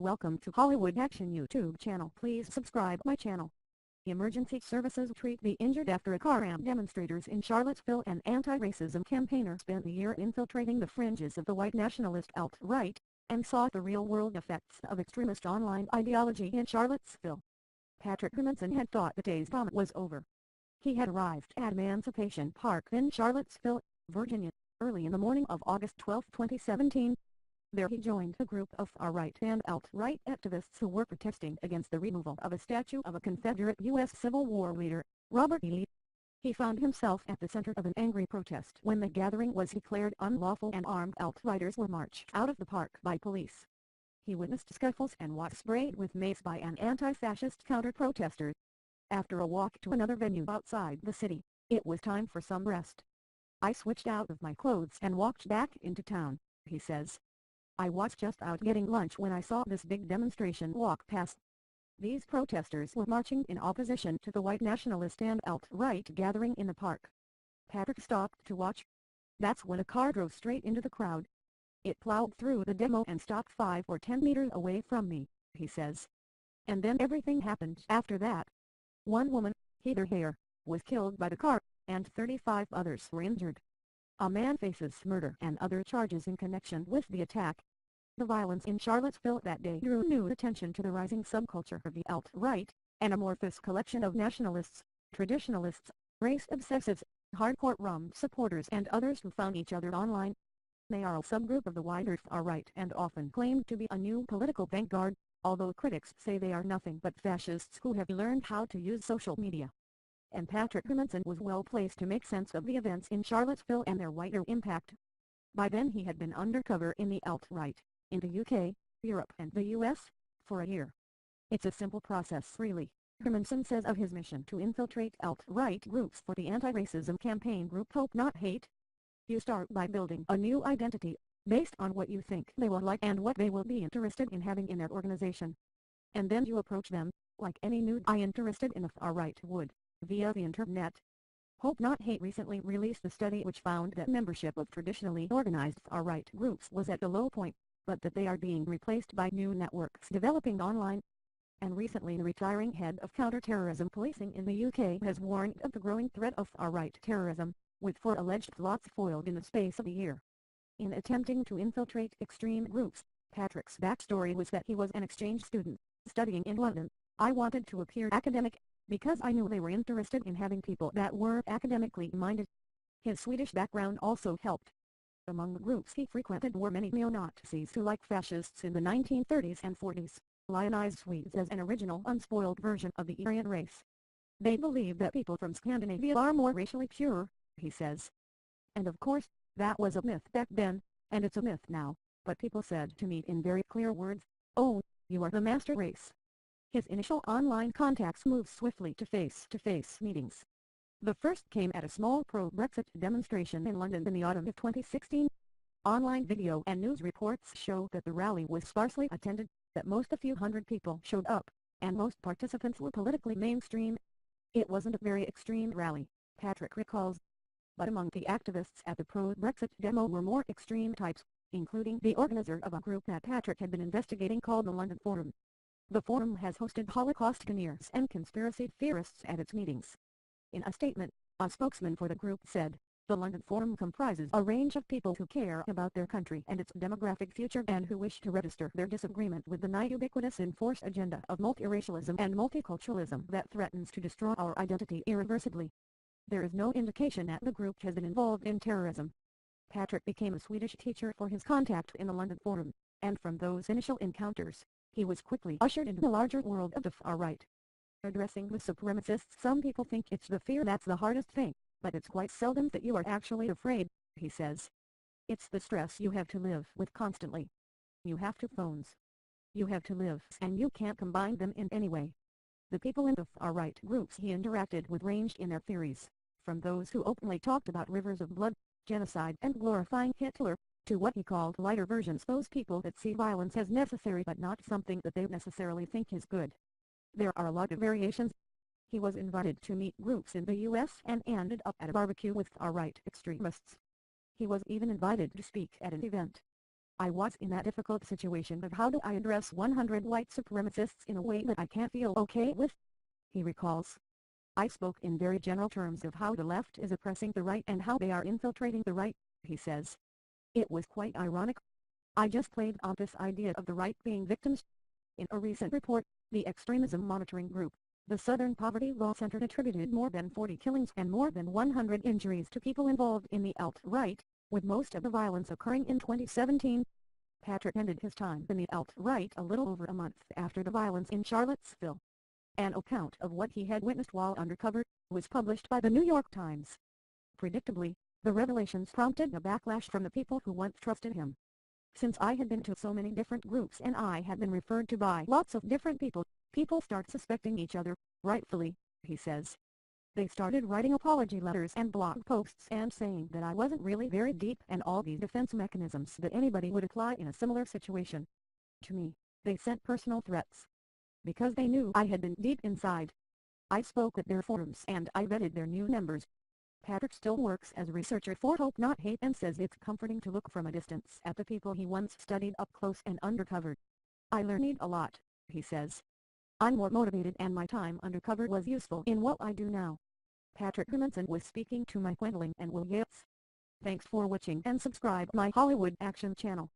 Welcome to Hollywood Action YouTube channel. Please subscribe my channel. Emergency services treat the injured after a car rammed demonstrators in Charlottesville. An anti-racism campaigner spent the year infiltrating the fringes of the white nationalist alt-right, and saw the real-world effects of extremist online ideology in Charlottesville. Patrick Hermanson had thought the day's drama was over. He had arrived at Emancipation Park in Charlottesville, Virginia, early in the morning of August 12, 2017. There he joined a group of far-right and alt-right activists who were protesting against the removal of a statue of a Confederate U.S. Civil War leader, Robert E. Lee. He found himself at the center of an angry protest when the gathering was declared unlawful and armed alt-righters were marched out of the park by police. He witnessed scuffles and was sprayed with mace by an anti-fascist counter-protester. After a walk to another venue outside the city, it was time for some rest. I switched out of my clothes and walked back into town, he says. I was just out getting lunch when I saw this big demonstration walk past. These protesters were marching in opposition to the white nationalist and alt-right gathering in the park. Patrick stopped to watch. That's when a car drove straight into the crowd. It plowed through the demo and stopped 5 or 10 meters away from me, he says. And then everything happened after that. One woman, Heather Hare, was killed by the car, and 35 others were injured. A man faces murder and other charges in connection with the attack. The violence in Charlottesville that day drew new attention to the rising subculture of the alt-right, an amorphous collection of nationalists, traditionalists, race obsessives, hardcore Rum supporters and others who found each other online. They are a subgroup of the wider far-right and often claim to be a new political vanguard, although critics say they are nothing but fascists who have learned how to use social media. And Patrick Hermanson was well placed to make sense of the events in Charlottesville and their wider impact. By then he had been undercover in the alt-right, in the UK, Europe and the US, for a year. It's a simple process really, Hermanson says of his mission to infiltrate alt-right groups for the anti-racism campaign group Hope Not Hate. You start by building a new identity, based on what you think they will like and what they will be interested in having in their organization. And then you approach them, like any new guy interested in the far-right would, via the internet. Hope Not Hate recently released a study which found that membership of traditionally organized far-right groups was at a low point, but that they are being replaced by new networks developing online. And recently the retiring head of counter-terrorism policing in the UK has warned of the growing threat of far-right terrorism, with 4 alleged plots foiled in the space of a year. In attempting to infiltrate extreme groups, Patrick's backstory was that he was an exchange student, studying in London. I wanted to appear academic, because I knew they were interested in having people that were academically minded. His Swedish background also helped. Among the groups he frequented were many neo-Nazis who, like fascists in the 1930s and 40s, lionized Swedes as an original unspoiled version of the Aryan race. They believe that people from Scandinavia are more racially pure, he says. And of course, that was a myth back then, and it's a myth now, but people said to me in very clear words, "Oh, you are the master race." His initial online contacts moved swiftly to face-to-face meetings. The first came at a small pro-Brexit demonstration in London in the autumn of 2016. Online video and news reports show that the rally was sparsely attended, that most a few hundred people showed up, and most participants were politically mainstream. It wasn't a very extreme rally, Patrick recalls. But among the activists at the pro-Brexit demo were more extreme types, including the organizer of a group that Patrick had been investigating called the London Forum. The Forum has hosted Holocaust deniers and conspiracy theorists at its meetings. In a statement, a spokesman for the group said, "The London Forum comprises a range of people who care about their country and its demographic future and who wish to register their disagreement with the nigh ubiquitous enforced agenda of multiracialism and multiculturalism that threatens to destroy our identity irreversibly." There is no indication that the group has been involved in terrorism. Patrick became a Swedish teacher for his contact in the London Forum, and from those initial encounters, he was quickly ushered into the larger world of the far-right. Addressing the supremacists, some people think it's the fear that's the hardest thing, but it's quite seldom that you are actually afraid, he says. It's the stress you have to live with constantly. You have 2 phones. You have to live and you can't combine them in any way. The people in the far-right groups he interacted with ranged in their theories, from those who openly talked about rivers of blood, genocide and glorifying Hitler, to what he called lighter versions, those people that see violence as necessary but not something that they necessarily think is good. There are a lot of variations. He was invited to meet groups in the US and ended up at a barbecue with far-right extremists. He was even invited to speak at an event. I was in that difficult situation of how do I address 100 white supremacists in a way that I can't feel okay with, he recalls. I spoke in very general terms of how the left is oppressing the right and how they are infiltrating the right, he says. It was quite ironic. I just played on this idea of the right being victims. In a recent report, the Extremism Monitoring Group, the Southern Poverty Law Center attributed more than 40 killings and more than 100 injuries to people involved in the alt-right, with most of the violence occurring in 2017. Patrick ended his time in the alt-right a little over a month after the violence in Charlottesville. An account of what he had witnessed while undercover was published by the New York Times. Predictably, the revelations prompted a backlash from the people who once trusted him. Since I had been to so many different groups and I had been referred to by lots of different people, people start suspecting each other, rightfully, he says. They started writing apology letters and blog posts and saying that I wasn't really very deep and all these defense mechanisms that anybody would apply in a similar situation. To me, they sent personal threats. Because they knew I had been deep inside. I spoke at their forums and I vetted their new members. Patrick still works as a researcher for Hope Not Hate and says it's comforting to look from a distance at the people he once studied up close and undercover. I learned a lot, he says. I'm more motivated and my time undercover was useful in what I do now. Patrick Hermanson was speaking to Mike Wendling and Will Yates. Thanks for watching and subscribe my Hollywood Action channel.